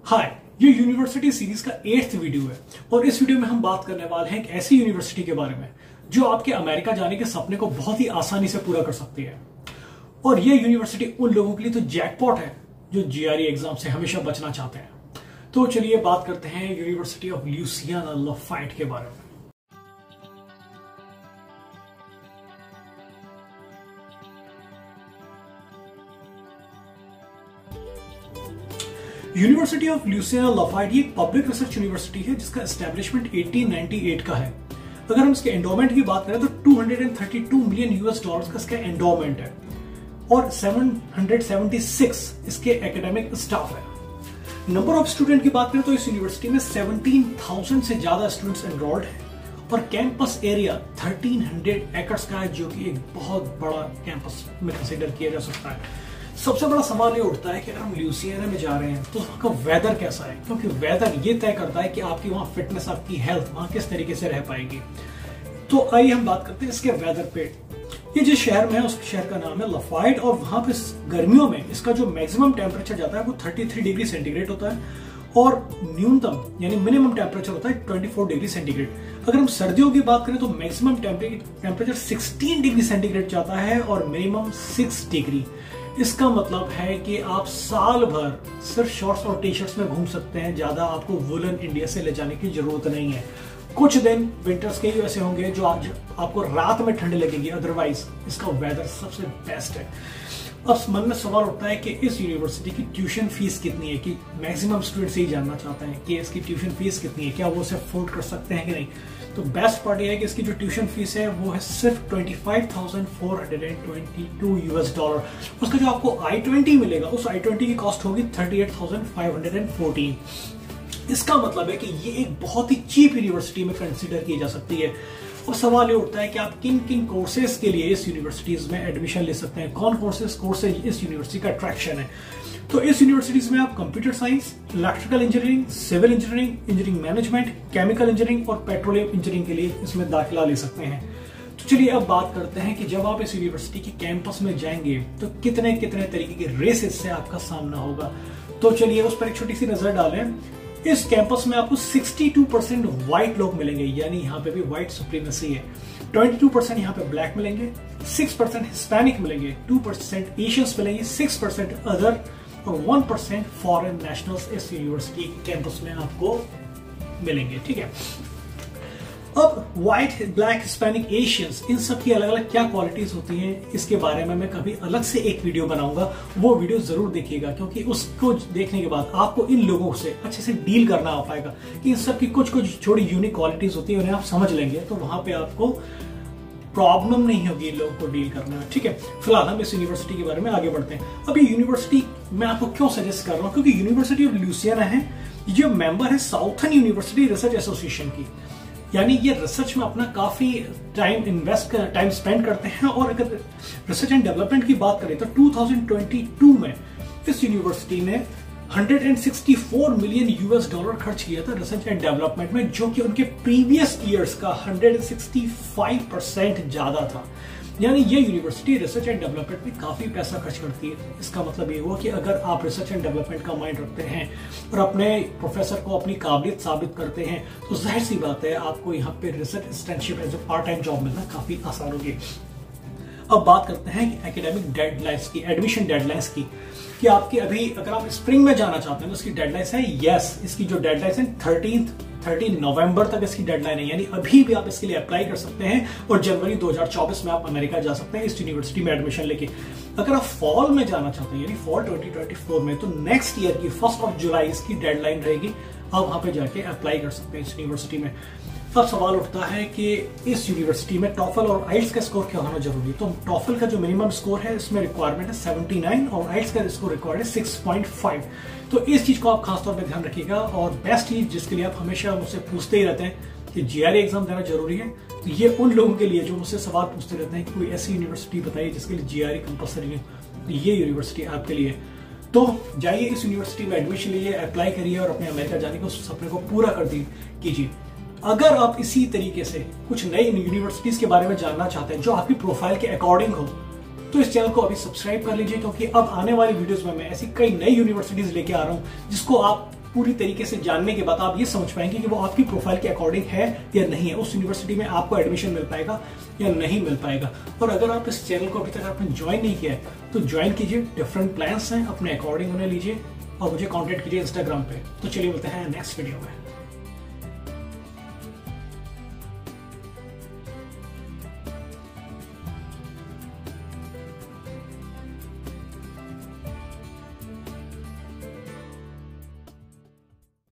हाय, ये university series का 8th video है और इस वीडियो में हम बात करने वाले हैं एक ऐसी यूनिवर्सिटी के बारे में जो आपके अमेरिका जाने के सपने को बहुत ही आसानी से पूरा कर सकती है। और ये यूनिवर्सिटी उन लोगों के लिए तो जैकपॉट है जो जीआरई एग्जाम से हमेशा बचना चाहते हैं। तो चलिए बात करते हैं यूनिवर्सिटी ऑफ ल्यूसियाना लफाइट के बारे में। यूनिवर्सिटी ऑफ ल्यूसियाना लफाइट एक पब्लिक रिसर्च यूनिवर्सिटी है जिसका एस्टेब्लिशमेंट 1898 का है। अगर हम इसके एंडोमेंट की बात करें तो 232 मिलियन यूएस डॉलर्स का इसका एंडोमेंट है और 776 इसके एकेडमिक स्टाफ है। नंबर ऑफ स्टूडेंट की बात करें तो इस यूनिवर्सिटी में 17,000 से ज्यादा स्टूडेंट्स एनरोल्ड हैं और कैंपस एरिया 1300 एकर्स का है, जो कि एक बहुत बड़ा कैंपस में कंसिडर किया जा सकता है। सबसे बड़ा सवाल ये उठता है कि अगर हम ल्यूसियाना में जा रहे हैं तो वहां का वेदर कैसा है, क्योंकि वेदर ये तय करता है कि आपकी वहां फिटनेस, आपकी हेल्थ वहां किस तरीके से रह पाएगी। तो आइए हम बात करते हैं इसके वेदर पे। ये जिस शहर में है उस शहर का नाम है लफाइट और वहां पे गर्मियों में इसका जो मैक्सिमम टेम्परेचर जाता है वो 33 डिग्री सेंटीग्रेड होता है और न्यूनतम यानी मिनिमम टेम्परेचर होता है 24 डिग्री सेंटीग्रेड। अगर हम सर्दियों की बात करें तो मैक्सिमम टेम्परेचर 16 डिग्री सेंटीग्रेड जाता है और मिनिमम 6 डिग्री। इसका मतलब है कि आप साल भर सिर्फ शॉर्ट्स और टी शर्ट्स में घूम सकते हैं, ज्यादा आपको वुलन इंडिया से ले जाने की जरूरत नहीं है। कुछ दिन विंटर्स के ही ऐसे होंगे जो आज आपको रात में ठंड लगेगी, अदरवाइज इसका वेदर सबसे बेस्ट है। अब मन में सवाल उठता है कि इस यूनिवर्सिटी की ट्यूशन फीस कितनी है, कि मैक्सिमम स्टूडेंट्स यही जानना चाहते हैं कि इसकी ट्यूशन फीस कितनी है, क्या वो उसे अफोर्ड कर सकते हैं कि नहीं। तो बेस्ट पार्ट ये है कि इसकी जो ट्यूशन फीस है वो है सिर्फ 25,422 यूएस डॉलर। उसका जो आपको I-20 मिलेगा उस I-20 की कॉस्ट होगी 38,514। इसका मतलब है कि ये एक बहुत ही चीप यूनिवर्सिटी में कंसिडर की जा सकती है। और सवाल ये उठता है कि आप किन किन कोर्सेज के लिए इस यूनिवर्सिटीज में एडमिशन ले सकते हैं, कौन कोर्सेज इस यूनिवर्सिटी का अट्रैक्शन है। तो इस यूनिवर्सिटीज में आप computer science, electrical engineering, civil engineering, engineering management, chemical engineering और पेट्रोलियम इंजीनियरिंग के लिए इसमें दाखिला ले सकते हैं। तो चलिए अब बात करते हैं कि जब आप इस यूनिवर्सिटी के कैंपस में जाएंगे तो कितने कितने तरीके के रेसेस से आपका सामना होगा। तो चलिए उस पर एक छोटी सी नजर डालें। इस कैंपस में आपको 62% व्हाइट लोग मिलेंगे, यानी यहाँ पे भी व्हाइट सुप्रीमेसी है। 22% यहाँ पे ब्लैक मिलेंगे, 6% हिस्पैनिक मिलेंगे, 2% एशियंस मिलेंगे, 6% अदर और 1% फॉरेन नेशनल्स इस यूनिवर्सिटी कैंपस में आपको मिलेंगे। ठीक है, अब व्हाइट, ब्लैक, हिस्पैनिक, एशियंस इन सब की अलग अलग क्या क्वालिटीज होती हैं इसके बारे में मैं कभी अलग से एक वीडियो बनाऊंगा, वो वीडियो जरूर देखिएगा, क्योंकि उसको देखने के बाद आपको इन लोगों से अच्छे से डील करना आ पाएगा कि इन सब की कुछ कुछ छोटी यूनिक क्वालिटीज होती है, उन्हें आप समझ लेंगे तो वहां पे आपको प्रॉब्लम नहीं होगी इन लोगों को डील करने में। ठीक है, फिलहाल हम इस यूनिवर्सिटी के बारे में आगे बढ़ते हैं। अब ये यूनिवर्सिटी मैं आपको क्यों सजेस्ट कर रहा हूँ, क्योंकि यूनिवर्सिटी ऑफ ल्यूसियाना है, ये मेंबर है साउथर्न यूनिवर्सिटी रिसर्च एसोसिएशन की, यानी ये रिसर्च में अपना काफी टाइम स्पेंड करते हैं। और अगर रिसर्च एंड डेवलपमेंट की बात करें तो 2022 में इस यूनिवर्सिटी ने 164 मिलियन यूएस डॉलर खर्च किया था रिसर्च एंड डेवलपमेंट में, जो कि उनके प्रीवियस ईयर्स का 165% ज्यादा था। यानी ये यूनिवर्सिटी रिसर्च एंड डेवलपमेंट में काफी पैसा खर्च करती है। इसका मतलब ये हुआ कि अगर आप रिसर्च एंड डेवलपमेंट का माइंड रखते हैं और अपने प्रोफेसर को अपनी काबिलियत साबित करते हैं तो जाहिर सी बात है आपको यहाँ पे research assistantship as a part time job मिलना काफी आसान होगी। अब बात करते हैं कि एकेडमिक डेडलाइंस की, एडमिशन डेडलाइंस की, कि आपकी अभी अगर आप स्प्रिंग में जाना चाहते हैं तो इसकी डेडलाइंस है, यस इसकी जो डेडलाइंस है 13 नवंबर तक इसकी डेडलाइन है, यानी अभी भी आप इसके लिए अप्लाई कर सकते हैं और जनवरी 2024 में आप अमेरिका जा सकते हैं इस यूनिवर्सिटी में एडमिशन लेके। अगर आप फॉल में जाना चाहते हैं यानी फॉल 2024 में, तो नेक्स्ट ईयर की 1 जुलाई इसकी डेडलाइन रहेगी, आप वहां पे जाके अप्लाई कर सकते हैं इस यूनिवर्सिटी में। अब सवाल उठता है कि इस यूनिवर्सिटी में टॉफल और आइल्स का स्कोर क्या होना जरूरी है। तो टॉफल का जो मिनिमम स्कोर है इसमें रिक्वायरमेंट है 79 और आइल्स का स्कोर रिक्वायर्ड है 6.5। तो इस चीज को आप खासतौर पर ध्यान रखिएगा। और बेस्ट चीज जिसके लिए आप हमेशा मुझसे पूछते ही रहते हैं कि जीआरई एग्जाम देना जरूरी है, तो ये उन लोगों के लिए जो मुझसे सवाल पूछते रहते हैं कि कोई ऐसी यूनिवर्सिटी बताइए जिसके लिए जीआरई कंपलसरी है, तो ये यूनिवर्सिटी आपके लिए। तो जाइए इस यूनिवर्सिटी में एडमिशन लीजिए, अप्लाई करिए और अपने अमेरिका जाने के उस सपने को पूरा कर कीजिए। अगर आप इसी तरीके से कुछ नई यूनिवर्सिटीज के बारे में जानना चाहते हैं जो आपकी प्रोफाइल के अकॉर्डिंग हो, तो इस चैनल को अभी सब्सक्राइब कर लीजिए, क्योंकि अब आने वाली वीडियोस में मैं ऐसी कई नई यूनिवर्सिटीज लेके आ रहा हूं जिसको आप पूरी तरीके से जानने के बाद आप ये समझ पाएंगे कि वो आपकी प्रोफाइल के अकॉर्डिंग है या नहीं है, उस यूनिवर्सिटी में आपको एडमिशन मिल पाएगा या नहीं मिल पाएगा। और अगर आप इस चैनल को अभी तक आपने ज्वाइन नहीं किया है तो ज्वाइन कीजिए, डिफरेंट प्लान्स हैं, अपने अकॉर्डिंग उन्हें लीजिए और मुझे कॉन्टेक्ट कीजिए इंस्टाग्राम पे। तो चलिए मिलते हैं नेक्स्ट वीडियो में।